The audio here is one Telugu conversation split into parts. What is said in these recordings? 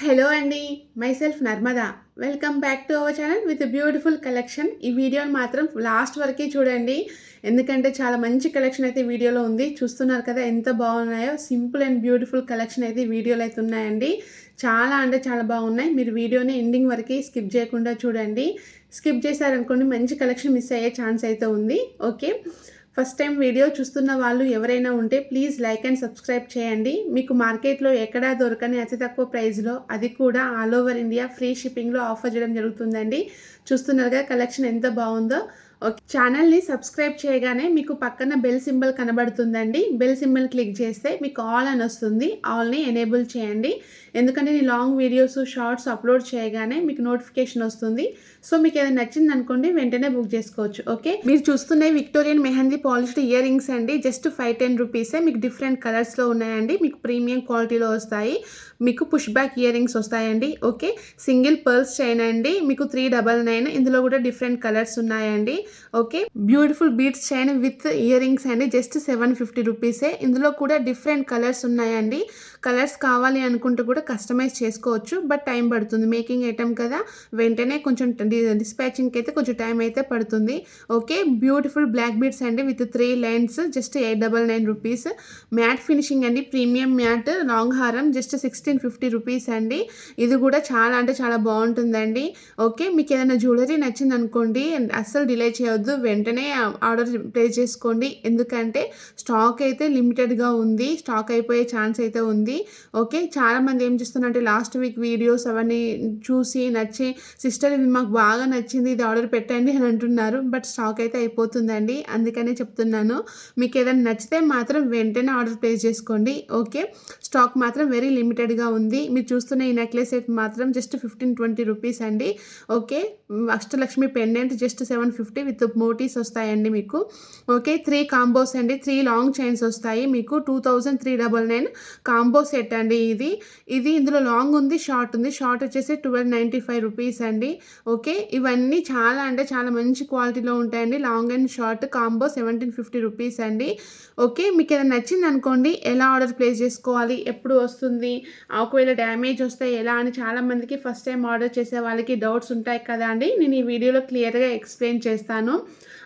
హలో అండి. Myself Narmada. Welcome back to our channel with beautiful collection. ఈ వీడియోని మాత్రం లాస్ట్ వరకే చూడండి. ఎందుకంటే చాలా మంచి కలెక్షన్ అయితే వీడియోలో ఉంది. చూస్తున్నారు కదా ఎంత బాగున్నాయో. సింపుల్ అండ్ బ్యూటిఫుల్ కలెక్షన్ అయితే వీడియోలో అయితే ఉన్నాయండి. చాలా అంటే చాలా బాగున్నాయి. మీరు వీడియోని ఎండింగ్ వరకు స్కిప్ చేయకుండా చూడండి. స్కిప్ చేశారనుకోండి మంచి కలెక్షన్ మిస్ అయ్యే ఛాన్స్ అయితే ఉంది. ఓకే, ఫస్ట్ టైం వీడియో చూస్తున్న వాళ్ళు ఎవరైనా ఉంటే ప్లీజ్ లైక్ అండ్ సబ్స్క్రైబ్ చేయండి. మీకు మార్కెట్లో ఎక్కడా దొరకని అతి తక్కువ ప్రైస్లో, అది కూడా ఆల్ ఓవర్ ఇండియా ఫ్రీ షిప్పింగ్లో ఆఫర్ చేయడం జరుగుతుందండి. చూస్తున్నారుగా కలెక్షన్ ఎంత బాగుందో. ఓకే, ఛానల్ని సబ్స్క్రైబ్ చేయగానే మీకు పక్కన బెల్ సింబల్ కనబడుతుందండి. బెల్ సింబల్ క్లిక్ చేస్తే మీకు ఆల్ అని వస్తుంది. ఆల్ని ఎనేబుల్ చేయండి. ఎందుకంటే నేను లాంగ్ వీడియోస్ షార్ట్స్ అప్లోడ్ చేయగానే మీకు నోటిఫికేషన్ వస్తుంది. సో మీకు ఏదైనా నచ్చింది అనుకోండి, వెంటనే బుక్ చేసుకోవచ్చు. ఓకే, మీరు చూస్తున్న Victorian mehndi polished ear rings అండి. జస్ట్ 5-10 రూపీసే. మీకు డిఫరెంట్ కలర్స్లో ఉన్నాయండి. మీకు ప్రీమియం క్వాలిటీలో వస్తాయి. మీకు పుష్ బ్యాక్ ఇయర్ రింగ్స్ వస్తాయండి. ఓకే, సింగిల్ పర్ల్స్ చైన్ అండి. మీకు 399. ఇందులో కూడా డిఫరెంట్ కలర్స్ ఉన్నాయండి. Okay, beautiful beads chain with ear rings అండి. జస్ట్ 750 రూపీసే. ఇందులో కూడా డిఫరెంట్ కలర్స్ ఉన్నాయండి. కలర్స్ కావాలి అనుకుంటే కూడా కస్టమైజ్ చేసుకోవచ్చు. బట్ టైం పడుతుంది. మేకింగ్ ఐటమ్ కదా, వెంటనే కొంచెం డిస్పాచింగ్కి అయితే కొంచెం టైం అయితే పడుతుంది. ఓకే, బ్యూటిఫుల్ బ్లాక్ బీడ్స్ అండి with 3 lines. Just 899 rupees. Matte finishing అండి. ప్రీమియం మ్యాట్ లాంగ్ హారం. జస్ట్ 1650 రూపీస్ అండి. ఇది కూడా చాలా అంటే చాలా బాగుంటుందండి. ఓకే, మీకు ఏదైనా జ్యువెలరీ నచ్చింది అనుకోండి, అస్సలు డిలే చేయొద్దు. వెంటనే ఆర్డర్ ప్లేస్ చేసుకోండి. ఎందుకంటే స్టాక్ అయితే లిమిటెడ్గా ఉంది. స్టాక్ అయిపోయే ఛాన్స్ అయితే ఉంది. ఓకే, చాలామంది ఏం చేస్తున్నారంటే లాస్ట్ వీక్ వీడియోస్ అవన్నీ చూసి నచ్చి, సిస్టర్ ఇది మాకు బాగా నచ్చింది, ఇది ఆర్డర్ పెట్టండి అని అంటున్నారు. బట్ స్టాక్ అయితే అయిపోతుందండి. అందుకనే చెప్తున్నాను. మీకు ఏదైనా నచ్చితే మాత్రం వెంటనే ఆర్డర్ ప్లేస్ చేసుకోండి. ఓకే, స్టాక్ మాత్రం వెరీ లిమిటెడ్గా ఉంది. మీరు చూస్తున్న ఈ నెక్లెస్ సెట్ మాత్రం జస్ట్ 15-20 రూపీస్ అండి. Okay, Ashtalakshmi pendant just 750 with మోటీస్ వస్తాయండి మీకు. ఓకే, 3 కాంబోస్ అండి. 3 లాంగ్ చైన్స్ వస్తాయి మీకు. 2399 కాంబో సెట్ అండి. ఇది ఇందులో లాంగ్ ఉంది, షార్ట్ ఉంది. షార్ట్ వచ్చేసి 1295 రూపీస్ అండి. ఓకే, ఇవన్నీ చాలా అంటే చాలా మంచి క్వాలిటీలో ఉంటాయండి. Long and short combo 1750 rupees అండి. ఓకే, మీకు ఏదైనా నచ్చింది అనుకోండి, ఎలా ఆర్డర్ ప్లేస్ చేసుకోవాలి, ఎప్పుడు వస్తుంది, ఒకవేళ డ్యామేజ్ వస్తే ఎలా అని చాలామందికి ఫస్ట్ టైం ఆర్డర్ చేసే వాళ్ళకి డౌట్స్ ఉంటాయి కదా అండి. నేను ఈ వీడియోలో క్లియర్గా ఎక్స్ప్లెయిన్ చేస్తాను.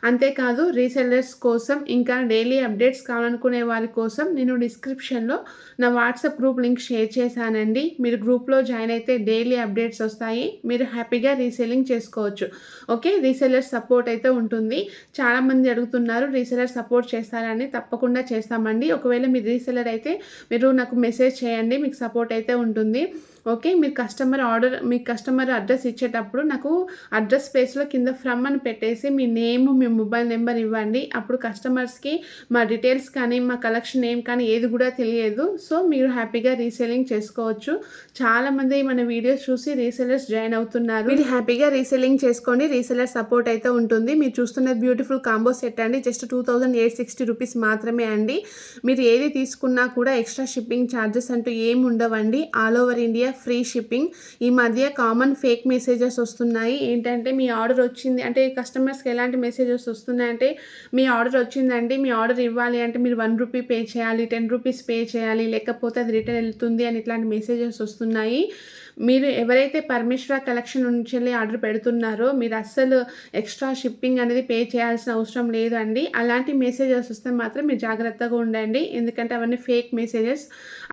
అంతేకాదు రీసెల్లర్స్ కోసం, ఇంకా డైలీ అప్డేట్స్ కావాలనుకునే వారి కోసం నేను డిస్క్రిప్షన్లో నా వాట్సాప్ గ్రూప్ లింక్ షేర్ చేశానండి. మీరు గ్రూప్లో జాయిన్ అయితే డైలీ అప్డేట్స్ వస్తాయి. మీరు హ్యాపీగా రీసెల్లింగ్ చేసుకోవచ్చు. ఓకే, రీసెల్లర్ సపోర్ట్ అయితే ఉంటుంది. చాలామంది అడుగుతున్నారు రీసెల్లర్ సపోర్ట్ చేస్తారని. తప్పకుండా చేస్తామండి. ఒకవేళ మీరు రీసెల్లర్ అయితే మీరు నాకు మెసేజ్ చేయండి, మీకు సపోర్ట్ అయితే ఉంటుంది. ఓకే, మీ కస్టమర్ అడ్రస్ ఇచ్చేటప్పుడు నాకు అడ్రస్ ప్లేస్లో కింద ఫ్రమ్ అని పెట్టేసి మీ నేమ్, మీ మొబైల్ నెంబర్ ఇవ్వండి. అప్పుడు కస్టమర్స్కి మా డీటెయిల్స్ కానీ, మా కలెక్షన్ నేమ్ కానీ ఏది కూడా తెలియదు. సో మీరు హ్యాపీగా రీసెల్లింగ్ చేసుకోవచ్చు. చాలామంది మన వీడియోస్ చూసి రీసెల్లర్స్ జాయిన్ అవుతున్నారు. మీరు హ్యాపీగా రీసెల్లింగ్ చేసుకోండి. రీసెల్లర్ సపోర్ట్ అయితే ఉంటుంది. మీరు చూస్తున్న బ్యూటిఫుల్ కాంబో సెట్ అండి. జస్ట్ 2860 రూపీస్ మాత్రమే అండి. మీరు ఏది తీసుకున్నా కూడా ఎక్స్ట్రా షిప్పింగ్ ఛార్జెస్ అంటూ ఏమి ఉండవండి. All over India free shipping. ఈ మధ్య కామన్ ఫేక్ మెసేజెస్ వస్తున్నాయి. ఏంటంటే మీ ఆర్డర్ వచ్చింది అంటే, కస్టమర్స్కి ఎలాంటి మెసేజెస్ వస్తున్నాయంటే, మీ ఆర్డర్ వచ్చిందండి, మీ ఆర్డర్ ఇవ్వాలి అంటే మీరు 1 రూపీ పే చేయాలి, 10 రూపీస్ పే చేయాలి, లేకపోతే అది రిటర్న్ వెళ్తుంది అని ఇట్లాంటి మెసేజెస్ వస్తున్నాయి. మీరు ఎవరైతే పరమేశ్వర కలెక్షన్ నుంచి ఆర్డర్ పెడుతున్నారో మీరు అస్సలు ఎక్స్ట్రా షిప్పింగ్ అనేది పే చేయాల్సిన అవసరం లేదండి. అలాంటి మెసేజెస్ వస్తే మాత్రం మీరు జాగ్రత్తగా ఉండండి. ఎందుకంటే అవన్నీ ఫేక్ మెసేజెస్.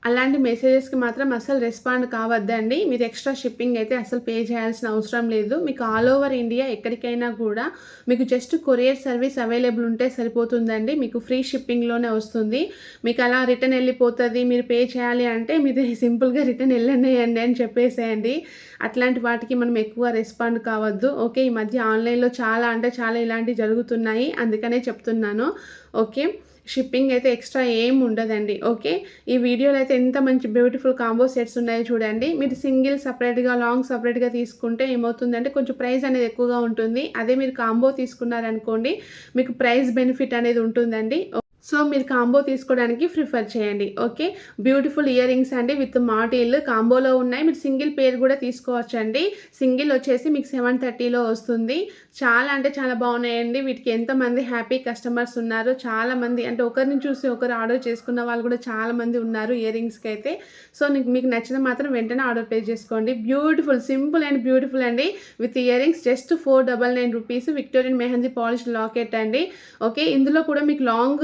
అలాంటి మెసేజెస్కి మాత్రం అస్సలు రెస్పాండ్ కావద్దండి. మీరు ఎక్స్ట్రా షిప్పింగ్ అయితే అసలు పే చేయాల్సిన అవసరం లేదు. మీకు ఆల్ ఓవర్ ఇండియా ఎక్కడికైనా కూడా మీకు జస్ట్ కొరియర్ సర్వీస్ అవైలబుల్ ఉంటే సరిపోతుందండి. మీకు ఫ్రీ షిప్పింగ్లోనే వస్తుంది. మీకు అలా రిటర్న్ వెళ్ళిపోతుంది, మీరు పే చేయాలి అంటే మీరు సింపుల్గా రిటర్న్ వెళ్ళండి అని చెప్పేసేయండి. అట్లాంటి వాటికి మనం ఎక్కువ రెస్పాండ్ కావద్దు. ఓకే, ఈ మధ్య ఆన్లైన్లో చాలా అంటే చాలా ఇలాంటివి జరుగుతున్నాయి. అందుకనే చెప్తున్నాను. ఓకే, షిప్పింగ్ అయితే ఎక్స్ట్రా ఏం ఉండదండి. ఓకే, ఈ వీడియోలో అయితే ఎంత మంచి బ్యూటిఫుల్ కాంబో సెట్స్ ఉన్నాయో చూడండి. మీరు సింగిల్ సపరేట్గా, లాంగ్ సపరేట్గా తీసుకుంటే ఏమవుతుందంటే కొంచెం ప్రైస్ అనేది ఎక్కువగా ఉంటుంది. అదే మీరు కాంబో తీసుకున్నారనుకోండి, మీకు ప్రైస్ బెనిఫిట్ అనేది ఉంటుందండి. సో మీరు కాంబో తీసుకోవడానికి ప్రిఫర్ చేయండి. ఓకే, బ్యూటిఫుల్ ఇయర్ రింగ్స్ అండి విత్ మాటిల్ కాంబోలో ఉన్నాయి. మీరు సింగిల్ పేర్ కూడా తీసుకోవచ్చండి. సింగిల్ వచ్చేసి మీకు 730లో వస్తుంది. చాలా అంటే చాలా బాగున్నాయండి. వీటికి ఎంతమంది హ్యాపీ కస్టమర్స్ ఉన్నారో చాలామంది అంటే ఒకరిని చూసి ఒకరు ఆర్డర్ చేసుకున్న వాళ్ళు కూడా చాలామంది ఉన్నారు ఇయర్ రింగ్స్‌కి అయితే. సో మీకు నచ్చితే మాత్రం వెంటనే ఆర్డర్ ప్లేస్ చేసుకోండి. బ్యూటిఫుల్ సింపుల్ అండ్ బ్యూటిఫుల్ అండి. With ear rings just 499 rupees Victorian mehndi polish locket అండి. ఓకే. ఇందులో కూడా మీకు లాంగ్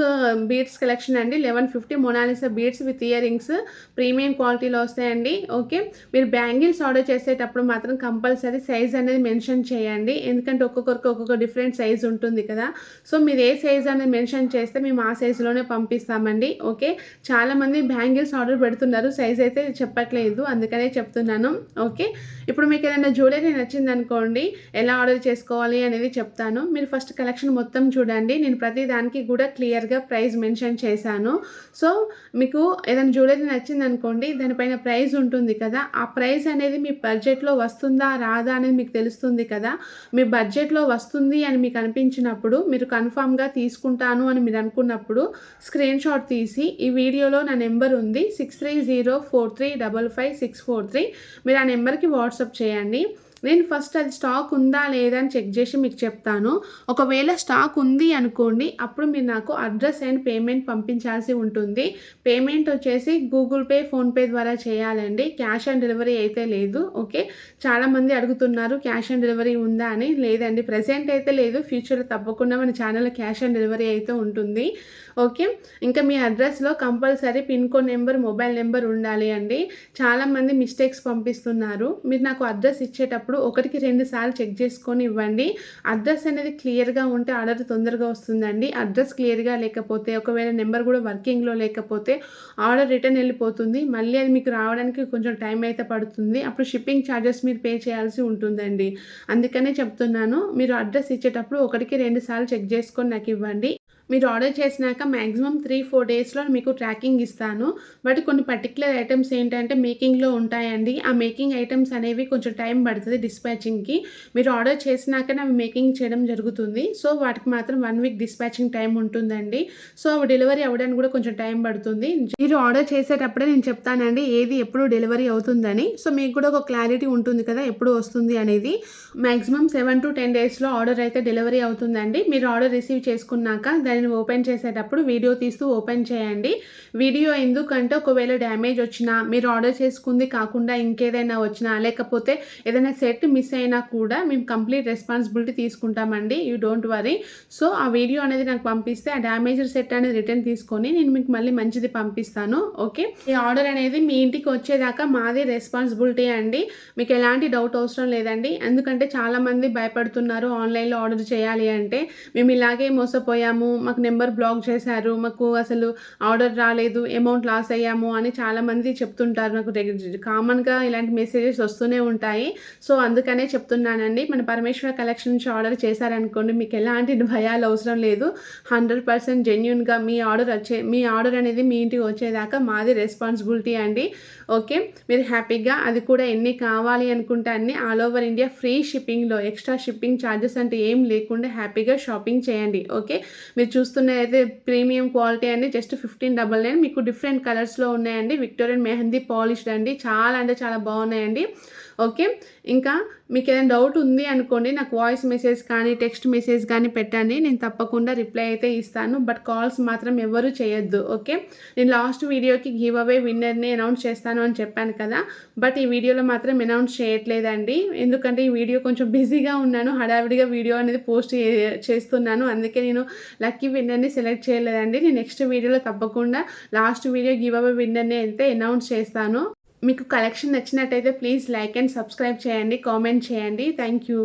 బీడ్స్ కలెక్షన్ అండి. 1150 Mona Lisa beads with ear rings premium క్వాలిటీలో వస్తాయండి. ఓకే. మీరు బ్యాంగిల్స్ ఆర్డర్ చేసేటప్పుడు మాత్రం కంపల్సరీ సైజ్ అనేది మెన్షన్ చేయండి. ఎందుకంటే ఒక్కొక్కరికి ఒక్కొక్క డిఫరెంట్ సైజ్ ఉంటుంది కదా. సో మీరు ఏ సైజ్ అనేది మెన్షన్ చేస్తే మేము ఆ సైజులోనే పంపిస్తామండి. ఓకే. చాలామంది బ్యాంగిల్స్ ఆర్డర్ పెడుతున్నారు, సైజ్ అయితే చెప్పట్లేదు, అందుకనే చెప్తున్నాను. ఓకే. ఇప్పుడు మీకు ఏదైనా జ్యువెలరీ నచ్చిందనుకోండి, ఎలా ఆర్డర్ చేసుకోవాలి అనేది చెప్తాను. మీరు ఫస్ట్ కలెక్షన్ మొత్తం చూడండి. నేను ప్రతి దానికి కూడా క్లియర్గా ప్రైస్ మెన్షన్ చేశాను. సో మీకు ఏదైనా జ్యువెలరీ నచ్చిందనుకోండి, దానిపైన ప్రైస్ ఉంటుంది కదా, ఆ ప్రైస్ అనేది మీ బడ్జెట్లో వస్తుందా రాదా అనేది మీకు తెలుస్తుంది కదా. మీ బడ్జెట్లో వస్తుంది అని మీకు అనిపించినప్పుడు, మీరు కన్ఫామ్గా తీసుకుంటాను అని మీరు అనుకున్నప్పుడు స్క్రీన్ షాట్ తీసి ఈ వీడియోలో నా నెంబర్ ఉంది 6304355643, మీరు ఆ నెంబర్కి వాట్సాప్ చేయండి. నేను ఫస్ట్ అది స్టాక్ ఉందా లేదా అని చెక్ చేసి మీకు చెప్తాను. ఒకవేళ స్టాక్ ఉంది అనుకోండి, అప్పుడు మీరు నాకు అడ్రస్ అండ్ పేమెంట్ పంపించాల్సి ఉంటుంది. పేమెంట్ వచ్చేసి గూగుల్ పే, ఫోన్పే ద్వారా చేయాలండి. క్యాష్ ఆన్ డెలివరీ అయితే లేదు. ఓకే. చాలామంది అడుగుతున్నారు క్యాష్ ఆన్ డెలివరీ ఉందా అని. లేదండి, ప్రజెంట్ అయితే లేదు. ఫ్యూచర్లో తప్పకుండా మన ఛానల్లో క్యాష్ ఆన్ డెలివరీ అయితే ఉంటుంది. ఓకే. ఇంకా మీ అడ్రస్లో compulsory pin code number, mobile number ఉండాలి అండి. చాలామంది మిస్టేక్స్ పంపిస్తున్నారు. మీరు నాకు అడ్రస్ ఇచ్చేటప్పుడు ఒకటికి 2 సార్లు చెక్ చేసుకొని ఇవ్వండి. అడ్రస్ అనేది క్లియర్గా ఉంటే ఆర్డర్ తొందరగా వస్తుందండి. అడ్రస్ క్లియర్గా లేకపోతే, ఒకవేళ నెంబర్ కూడా వర్కింగ్లో లేకపోతే ఆర్డర్ రిటర్న్ వెళ్ళిపోతుంది. మళ్ళీ అది మీకు రావడానికి కొంచెం టైం అయితే పడుతుంది. అప్పుడు షిప్పింగ్ ఛార్జెస్ మీరు పే చేయాల్సి ఉంటుందండి. అందుకనే చెప్తున్నాను, మీరు అడ్రస్ ఇచ్చేటప్పుడు ఒకటికి 2 సార్లు చెక్ చేసుకొని నాకు ఇవ్వండి. మీరు ఆర్డర్ చేసినాక మ్యాక్సిమం 3-4 డేస్లో మీకు ట్రాకింగ్ ఇస్తాను. బట్ కొన్ని పర్టికులర్ ఐటమ్స్ ఏంటంటే మేకింగ్లో ఉంటాయండి. ఆ మేకింగ్ ఐటమ్స్ అనేవి కొంచెం టైం పడుతుంది డిస్పాచింగ్కి. మీరు ఆర్డర్ చేసినాకనే అవి మేకింగ్ చేయడం జరుగుతుంది. సో వాటికి మాత్రం 1 వీక్ డిస్పాచింగ్ టైం ఉంటుందండి. సో అవి డెలివరీ అవ్వడానికి కూడా కొంచెం టైం పడుతుంది. మీరు ఆర్డర్ చేసేటప్పుడే నేను చెప్తానండి ఏది ఎప్పుడు డెలివరీ అవుతుందని. సో మీకు కూడా ఒక క్లారిటీ ఉంటుంది కదా ఎప్పుడు వస్తుంది అనేది. మ్యాక్సిమం 7 to 10 డేస్లో ఆర్డర్ అయితే డెలివరీ అవుతుందండి. మీరు ఆర్డర్ రిసీవ్ చేసుకున్నాక దానిని ఓపెన్ చేసేటప్పుడు వీడియో తీస్తూ ఓపెన్ చేయండి. వీడియో ఎందుకంటే ఒకవేళ డ్యామేజ్ వచ్చినా, మీరు ఆర్డర్ చేసుకుంది కాకుండా ఇంకేదైనా వచ్చినా, లేకపోతే ఏదైనా సెట్ మిస్ అయినా కూడా మేము కంప్లీట్ రెస్పాన్సిబిలిటీ తీసుకుంటామండి. You don't worry. సో ఆ వీడియో అనేది నాకు పంపిస్తే ఆ డ్యామేజ్డ్ సెట్ అనేది రిటర్న్ తీసుకొని నేను మీకు మళ్ళీ మంచిది పంపిస్తాను. ఓకే. ఈ ఆర్డర్ అనేది మీ ఇంటికి వచ్చేదాకా మాది రెస్పాన్సిబిలిటీ అండి. మీకు ఎలాంటి డౌట్ అవసరం లేదండి. ఎందుకంటే చాలామంది భయపడుతున్నారు ఆన్లైన్లో ఆర్డర్ చేయాలి అంటే. మేము ఇలాగే మోసపోయాము, మాకు నెంబర్ బ్లాక్ చేశారు, మాకు అసలు ఆర్డర్ రాలేదు, అమౌంట్ లాస్ అయ్యాము అని చాలామంది చెప్తుంటారు. నాకు కామన్గా ఇలాంటి మెసేజెస్ వస్తూనే ఉంటాయి. సో అందుకనే చెప్తున్నానండి, మన పరమేశ్వర కలెక్షన్ నుంచి ఆర్డర్ చేశారనుకోండి, మీకు ఎలాంటి భయాలు అవసరం లేదు. 100% జెన్యూన్గా మీ ఆర్డర్ అనేది మీ ఇంటికి వచ్చేదాకా మాది రెస్పాన్సిబిలిటీ అండి. ఓకే. మీరు హ్యాపీగా అది కూడా ఎన్ని కావాలి అనుకుంటే అన్ని ఆల్ ఓవర్ ఇండియా ఫ్రీ షిప్పింగ్లో, ఎక్స్ట్రా షిప్పింగ్ ఛార్జెస్ అంటే ఏం లేకుండా హ్యాపీగా షాపింగ్ చేయండి. ఓకే. మీరు చూస్తున్నదైతే ప్రీమియం క్వాలిటీ అండి. జస్ట్ 1599. మీకు డిఫరెంట్ కలర్స్లో ఉన్నాయండి. విక్టోరియన్ మెహందీ పాలిష్డ్ అండి. చాలా అంటే చాలా బాగున్నాయండి. ఓకే. ఇంకా మీకు ఏదైనా డౌట్ ఉంది అనుకోండి, నాకు వాయిస్ మెసేజ్ కానీ టెక్స్ట్ మెసేజ్ కానీ పెట్టండి. నేను తప్పకుండా రిప్లై అయితే ఇస్తాను. బట్ కాల్స్ మాత్రం ఎవరు చేయొద్దు. ఓకే. నేను లాస్ట్ వీడియోకి గివ్ అవే విన్నర్ని అనౌన్స్ చేస్తాను అని చెప్పాను కదా. బట్ ఈ వీడియోలో మాత్రం అనౌన్స్ చేయట్లేదండి. ఎందుకంటే ఈ వీడియో కొంచెం బిజీగా ఉన్నాను. హడావిడిగా వీడియో అనేది పోస్ట్ చేస్తున్నాను. అందుకే నేను లక్కీ విన్నర్ని సెలెక్ట్ చేయలేదండి. నేను నెక్స్ట్ వీడియోలో తప్పకుండా లాస్ట్ వీడియో గివ్ అవే విన్నర్ని అయితే అనౌన్స్ చేస్తాను. మీకు కలెక్షన్ నచ్చినట్టయితే ప్లీజ్ లైక్ అండ్ సబ్స్క్రైబ్ చేయండి, కామెంట్ చేయండి. Thank you.